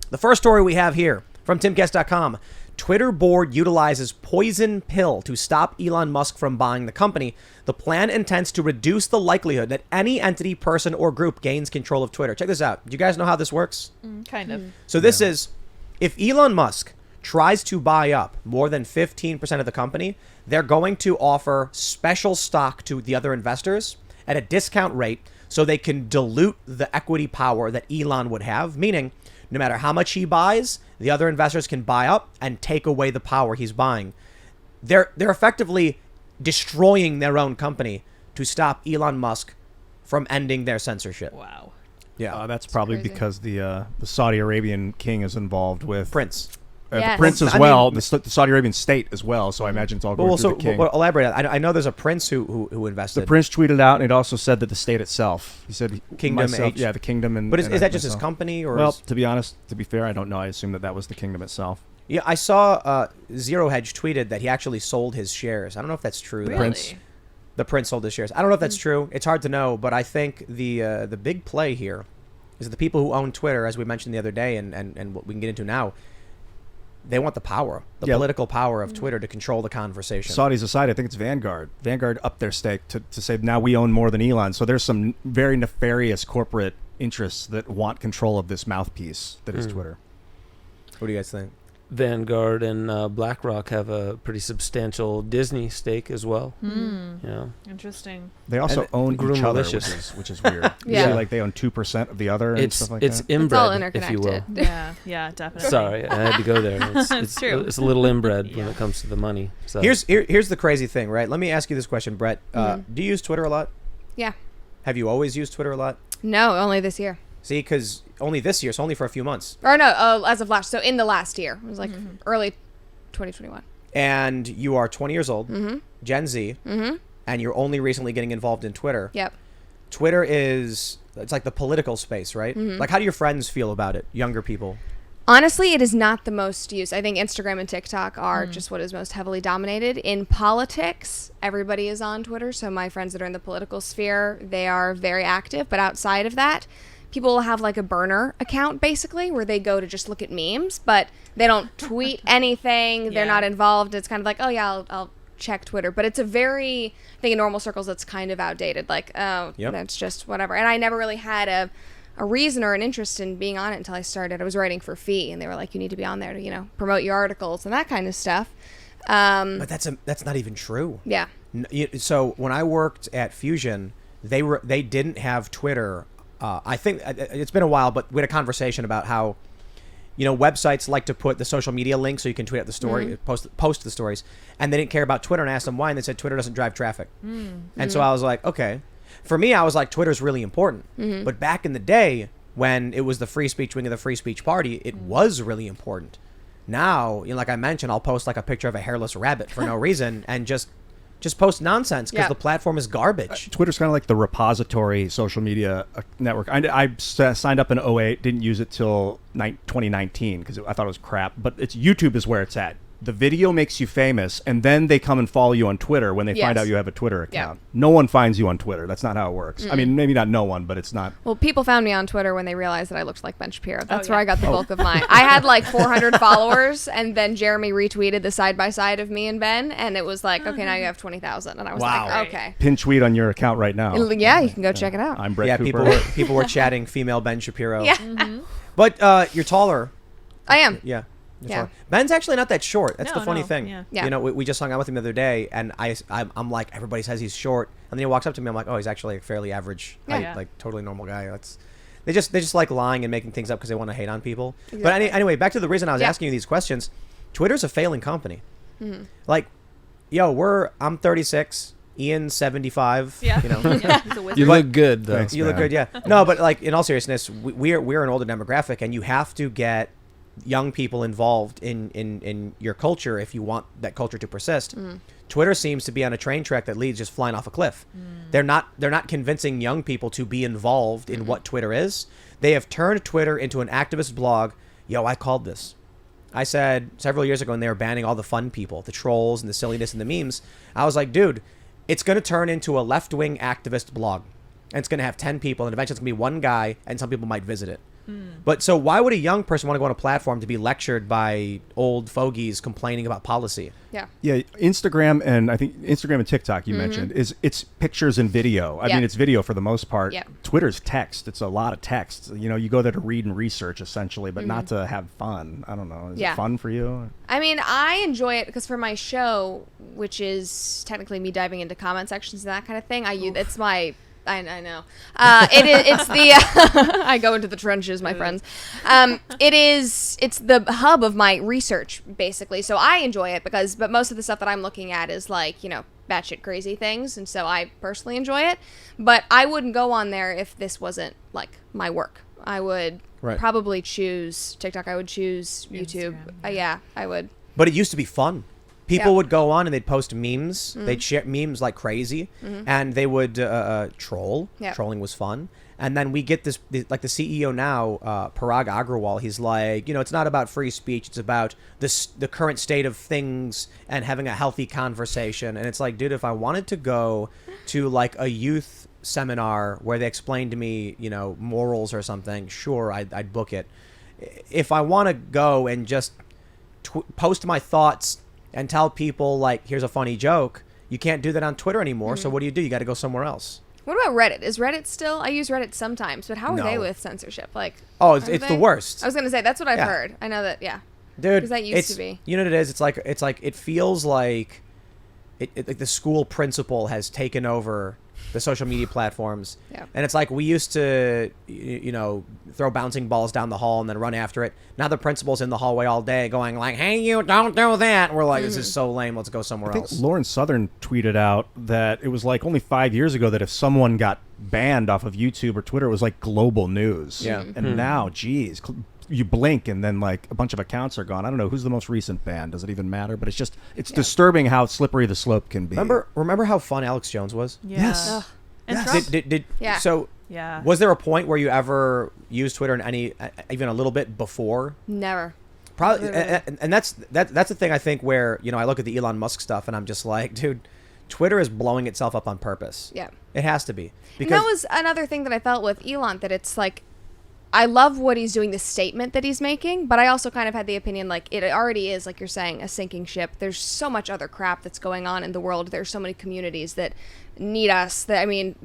The first story we have here from Timcast.com. Twitter board utilizes poison pill to stop Elon Musk from buying the company. The plan intends to reduce the likelihood that any entity, person, or group gains control of Twitter. Check this out. Do you guys know how this works? Kind of. So this is, if Elon Musk tries to buy up more than 15% of the company, they're going to offer special stock to the other investors at a discount rate so they can dilute the equity power that Elon would have, meaning no matter how much he buys, the other investors can buy up and take away the power he's buying. They're effectively destroying their own company to stop Elon Musk from ending their censorship. Wow. Yeah, that's probably because the Saudi Arabian king is involved with Prince. The prince as well, the Saudi Arabian state as well. So I imagine it's all going through the king. Well, elaborate. I know there's a prince who invested. The prince tweeted out, and it also said that the state itself. He said Kingdom the kingdom. And but is that just his company, or? Well, to be honest, to be fair, I don't know. I assume that was the kingdom itself. Yeah, I saw Zero Hedge tweeted that he actually sold his shares. I don't know if that's true. Really? The prince sold his shares. I don't know if that's true. It's hard to know, but I think the big play here is that the people who own Twitter, as we mentioned the other day, and what we can get into now. They want the power, political power of Twitter to control the conversation. Saudis aside, I think it's Vanguard. Vanguard upped their stake to say now we own more than Elon. So there's some very nefarious corporate interests that want control of this mouthpiece that is Twitter. What do you guys think? Vanguard and BlackRock have a pretty substantial Disney stake as well. Yeah. Interesting. They also own each other, which is weird. Yeah. Like they own 2% of the other and stuff like it's that. Inbred, it's all interconnected. if you will. Yeah, definitely. Sorry, I had to go there. It's true. It's a little inbred when it comes to the money. So. Here's the crazy thing, right? Let me ask you this question, Brett. Do you use Twitter a lot? Yeah. Have you always used Twitter a lot? No, only this year. See, because only this year, so only for a few months. Or no, as of last. So in the last year. It was like early 2021. And you are 20 years old, Gen Z, and you're only recently getting involved in Twitter. Yep. Twitter it's like the political space, right? Like, how do your friends feel about it, younger people? Honestly, it is not the most used. I think Instagram and TikTok are just what is most heavily dominated. In politics, everybody is on Twitter. So my friends that are in the political sphere, they are very active. But outside of that, people will have like a burner account, basically, where they go to just look at memes, but they don't tweet anything. They're not involved. It's kind of like, oh, yeah, I'll check Twitter. But it's I think in normal circles, that's kind of outdated. Like, that's just whatever. And I never really had a reason or an interest in being on it until I started. I was writing for Fee, and they were like, you need to be on there to, promote your articles and that kind of stuff. But that's not even true. Yeah. So when I worked at Fusion, they didn't have Twitter. I think it's been a while, but we had a conversation about how, websites like to put the social media link so you can tweet out the story, post the stories, and they didn't care about Twitter, and I asked them why, and they said Twitter doesn't drive traffic. And so I was like, okay. For me, I was like, Twitter's really important. But back in the day, when it was the free speech wing of the free speech party, it was really important. Now, like I mentioned, I'll post like a picture of a hairless rabbit for no reason and just post nonsense because the platform is garbage. Twitter's kind of like the repository social media network. I signed up in 2008, didn't use it till 2019 because I thought it was crap. But YouTube is where it's at. The video makes you famous, and then they come and follow you on Twitter when they find out you have a Twitter account. No one finds you on Twitter. That's not how it works. I mean, maybe not no one, but it's not. Well, people found me on Twitter when they realized that I looked like Ben Shapiro. That's where I got the bulk of mine. I had like 400 followers, and then Jeremy retweeted the side-by-side of me and Ben, and it was like, okay, now you have 20,000. And I was like, okay. Pin tweet on your account right now. Yeah, you can go check it out. I'm Brett Cooper. People were chatting female Ben Shapiro. Yeah. But you're taller. I am. Yeah. Ben's actually not that short. That's the funny thing. Yeah. We just hung out with him the other day, and I'm like, everybody says he's short, and then he walks up to me. I'm like, oh, he's actually a fairly average, like totally normal guy. They just like lying and making things up because they want to hate on people. Exactly. But anyway, back to the reason I was asking you these questions. Twitter's a failing company. Like, I'm 36. Ian's 75. Yeah. You look good though. Thanks, you look good. Yeah. No, but like in all seriousness, we're an older demographic, and you have to get young people involved in your culture if you want that culture to persist. Twitter seems to be on a train track that leads just flying off a cliff. They're not convincing young people to be involved in what Twitter is. They have turned Twitter into an activist blog. I called this. I said several years ago when they were banning all the fun people, the trolls and the silliness and the memes, I was like, dude, it's going to turn into a left-wing activist blog. And it's going to have 10 people, and eventually it's going to be one guy, and some people might visit it. But so why would a young person want to go on a platform to be lectured by old fogies complaining about policy? Yeah. Yeah, Instagram and I think Instagram and TikTok you mentioned it's pictures and video. I Yeah. mean, it's video for the most part. Yeah. Twitter's text. It's a lot of text. You know, you go there to read and research essentially, but not to have fun. I don't know. Is Yeah. it fun for you? I mean, I enjoy it because for my show, which is technically me diving into comment sections and that kind of thing, it's my. I know. It's the I go into the trenches, my friends. It's the hub of my research basically. So I enjoy it but most of the stuff that I'm looking at is like, batshit crazy things, and so I personally enjoy it. But I wouldn't go on there if this wasn't like my work. I would probably choose TikTok. I would choose YouTube. Instagram, Yeah, I would. But it used to be fun. People Yeah. would go on and they'd post memes. They'd share memes like crazy, and they would troll. Yeah. Trolling was fun. And then we get like the CEO now, Parag Agrawal. He's like, it's not about free speech. It's about the current state of things and having a healthy conversation. And it's like, dude, if I wanted to go to like a youth seminar where they explained to me, morals or something, sure, I'd book it. If I want to go and just post my thoughts and tell people like, here's a funny joke, you can't do that on Twitter anymore. So what do? You got to go somewhere else. What about Reddit? Is Reddit still? I use Reddit sometimes, but how are they No. with censorship? Like, Oh, are it's the they? worst. I was gonna say that's what I've Yeah. heard. I know that. Yeah, Dude, 'Cause that used to be. You know what it is? It's like it feels like like the school principal has taken over the social media platforms. Yeah. And it's like we used to throw bouncing balls down the hall and then run after it. Now the principal's in the hallway all day going like, "Hey, you don't do that." And we're like, "This is so lame. Let's go somewhere I think else." Lauren Southern tweeted out that it was like only 5 years ago that if someone got banned off of YouTube or Twitter, it was like global news. Yeah. And now, geez, you blink and then like a bunch of accounts are gone. I don't know who's the most recent ban. Does it even matter? But it's disturbing how slippery the slope can be. Remember how fun Alex Jones was? Yeah. Yes. Ugh. And Yes. Trump. Yeah. So Yeah. was there a point where you ever used Twitter in any even a little bit before? never. Probably, Literally. and that's the thing I think where I look at the Elon Musk stuff and I'm just like, dude, Twitter is blowing itself up on purpose. Yeah. It has to be And that was another thing that I felt with Elon, that it's like, I love what he's doing, the statement that he's making, but I also kind of had the opinion, like, it already is, like you're saying, a sinking ship. There's so much other crap that's going on in the world. There's so many communities that need us, that, I mean,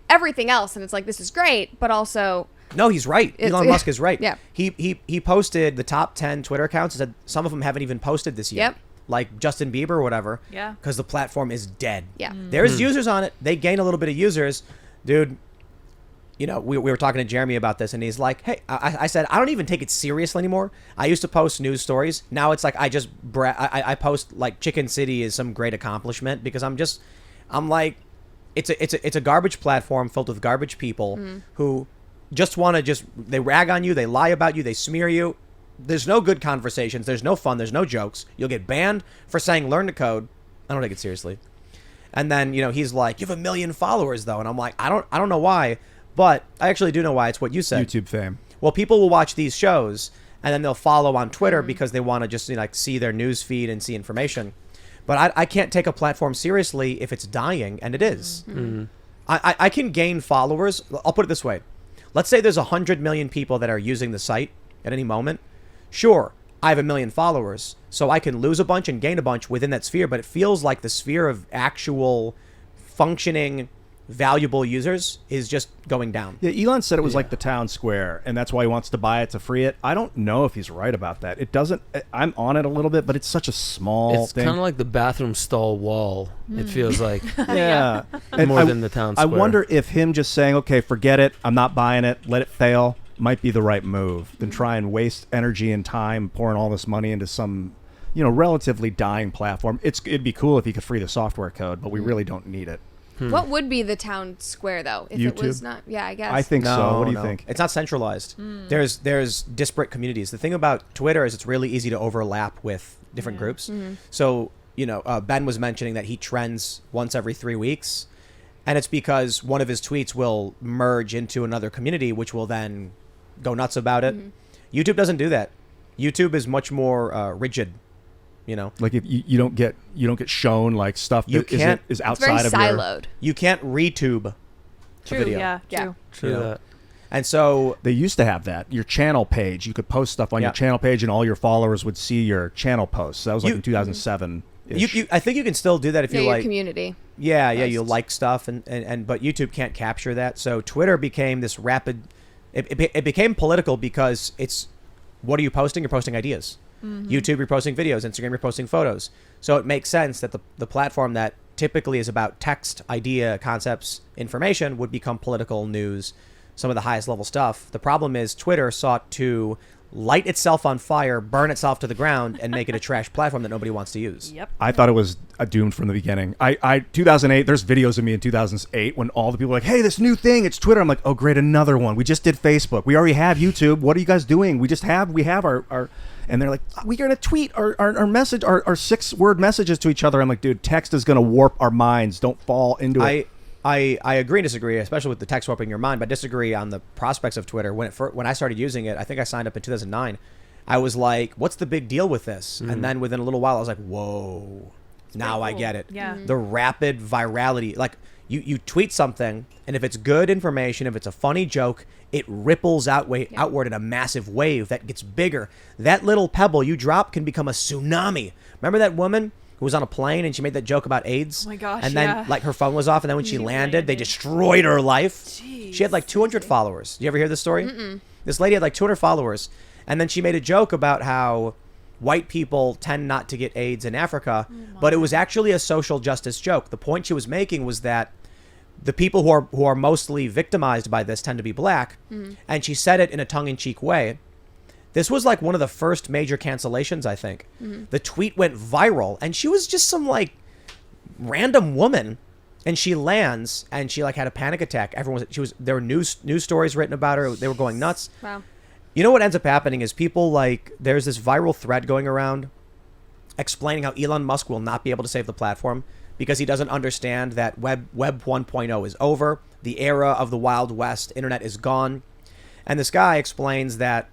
everything else, and it's like, this is great, but also... No, he's right. Elon Musk is right. Yeah. He posted the top 10 Twitter accounts and said some of them haven't even posted this year. Yep. Like Justin Bieber or whatever. Yeah. Because the platform is dead. Yeah. There's users on it. They gain a little bit of users. Dude, we were talking to Jeremy about this, and he's like, hey, I said, I don't even take it seriously anymore. I used to post news stories. Now it's like I just, I post like Chicken City is some great accomplishment because I'm like, it's a garbage platform filled with garbage people who just want to they rag on you, they lie about you, they smear you. There's no good conversations. There's no fun. There's no jokes. You'll get banned for saying learn to code. I don't take it seriously. And then, he's like, you have 1 million followers though. And I'm like, I don't know why, but I actually do know why. It's what you said. YouTube fame. Well, people will watch these shows and then they'll follow on Twitter because they want to just see their news feed and see information. But I can't take a platform seriously if it's dying, and it is. I can gain followers. I'll put it this way. Let's say there's 100 million people that are using the site at any moment. Sure, I have 1 million followers, so I can lose a bunch and gain a bunch within that sphere, but it feels like the sphere of actual functioning, valuable users is just going down. Yeah, Elon said it was like the town square, and that's why he wants to buy it to free it. I don't know if he's right about that. It doesn't. I'm on it a little bit, but it's such a small It's thing. kind of like the bathroom stall wall. It feels like yeah, And more than the town I square. wonder if him just saying, "Okay, forget it. I'm not buying it. Let it fail," might be the right move than try and waste energy and time pouring all this money into some, relatively dying platform. It'd be cool if he could free the software code, but we really don't need it. What would be the town square, though, if it was YouTube? not... Yeah, I guess. I think so. What do you No. think? It's not centralized. There's disparate communities. The thing about Twitter is it's really easy to overlap with different groups. So, Ben was mentioning that he trends once every 3 weeks, and it's because one of his tweets will merge into another community, which will then go nuts about it. YouTube doesn't do that. YouTube is much more rigid. Like if you don't get shown like stuff You that can't- is It's very outside of your... siloed. You can't retube a True. video. Yeah. Yeah. True. True you know. that. And so They used to have that. Your channel page. You could post stuff on Yeah. your channel page, and all your followers would see your channel posts. That was like You- in 2007. I think you can still do that if Yeah, you your like. community. Yeah, you posts. like stuff, and but YouTube can't capture that. So Twitter became this rapid. It became political because it's what are you posting? You're posting ideas. YouTube, you're posting videos. Instagram, you're posting photos. So it makes sense that the platform that typically is about text, idea, concepts, information would become political news, some of the highest level stuff. The problem is Twitter sought to light itself on fire, burn itself to the ground, and make it a trash platform that nobody wants to use. Yep. I thought it was doomed from the beginning. I 2008, there's videos of me in 2008 when all the people were like, hey, this new thing, it's Twitter. I'm like, oh, great, another one. We just did Facebook. We already have YouTube. What are you guys doing? We have our and they're like, we're going to tweet our message, our 6-word messages to each other. I'm like, dude, text is going to warp our minds. Don't fall into it. I agree and disagree, especially with the text warping your mind, but disagree on the prospects of Twitter. When I started using it, I think I signed up in 2009. I was like, what's the big deal with this? And then within a little while, I was like, whoa, now I cool. get it. Yeah. The rapid virality. Like, you tweet something, and if it's good information, if it's a funny joke, it ripples outward in a massive wave that gets bigger. That little pebble you drop can become a tsunami. Remember that woman who was on a plane and she made that joke about AIDS? Oh my gosh, And then yeah. like her phone was off, and then when she landed, they landed. destroyed her life. Jeez. She had like 200 followers. Do you ever hear this story? This lady had like 200 followers, and then she made a joke about how white people tend not to get AIDS in Africa, but it was actually a social justice joke. The point she was making was that the people who are mostly victimized by this tend to be black, and she said it in a tongue-in-cheek way. This was like one of the first major cancellations, I think. The tweet went viral, and she was just some like random woman, and she lands, and she like had a panic attack. There were news stories written about her. They were going nuts. Wow. You know what ends up happening is people like, there's this viral thread going around explaining how Elon Musk will not be able to save the platform because he doesn't understand that Web 1.0 is over. The era of the Wild West, internet is gone. And this guy explains that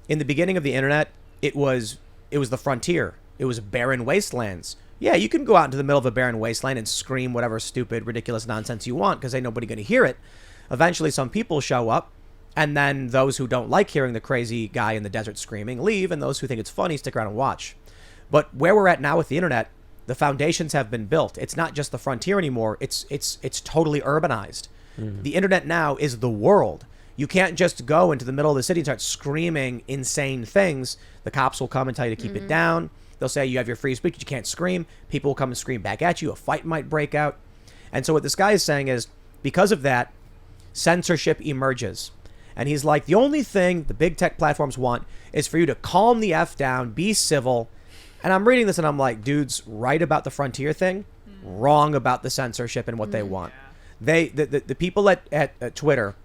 in the beginning of the internet, it was the frontier. It was barren wastelands. Yeah, you can go out into the middle of a barren wasteland and scream whatever stupid, ridiculous nonsense you want because ain't nobody going to hear it. Eventually, some people show up, and then those who don't like hearing the crazy guy in the desert screaming leave, and those who think it's funny stick around and watch. But where we're at now with the internet, the foundations have been built. It's not just the frontier anymore. It's totally urbanized. The internet now is the world. You can't just go into the middle of the city and start screaming insane things. The cops will come and tell you to keep it down. They'll say you have your free speech, you can't scream. People will come and scream back at you. A fight might break out. And so what this guy is saying is, because of that, censorship emerges. And he's like, the only thing the big tech platforms want is for you to calm the F down, be civil. And I'm reading this and I'm like, dude's right about the frontier thing, wrong about the censorship and what they want. The people at Twitter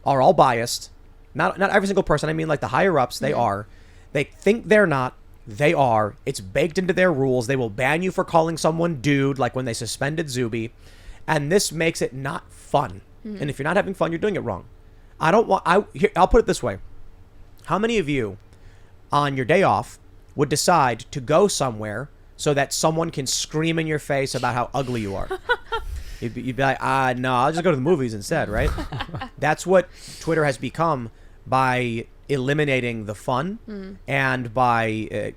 are all biased. Not every single person. I mean, like the higher ups, they are. They think they're not. They are. It's baked into their rules. They will ban you for calling someone dude, like when they suspended Zuby. And this makes it not fun. And if you're not having fun, you're doing it wrong. I'll put it this way. How many of you on your day off would decide to go somewhere so that someone can scream in your face about how ugly you are? You'd be like, no, I'll just go to the movies instead, right? That's what Twitter has become by eliminating the fun and by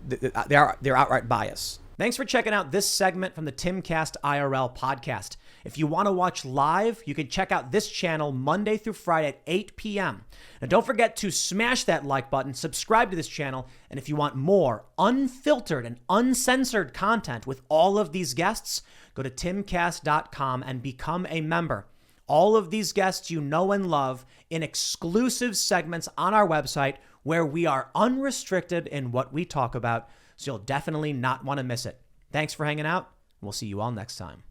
their outright bias. Thanks for checking out this segment from the Timcast IRL podcast. If you want to watch live, you can check out this channel Monday through Friday at 8 p.m. And don't forget to smash that like button, subscribe to this channel, and if you want more unfiltered and uncensored content with all of these guests, go to timcast.com and become a member. All of these guests you know and love in exclusive segments on our website where we are unrestricted in what we talk about, so you'll definitely not want to miss it. Thanks for hanging out. We'll see you all next time.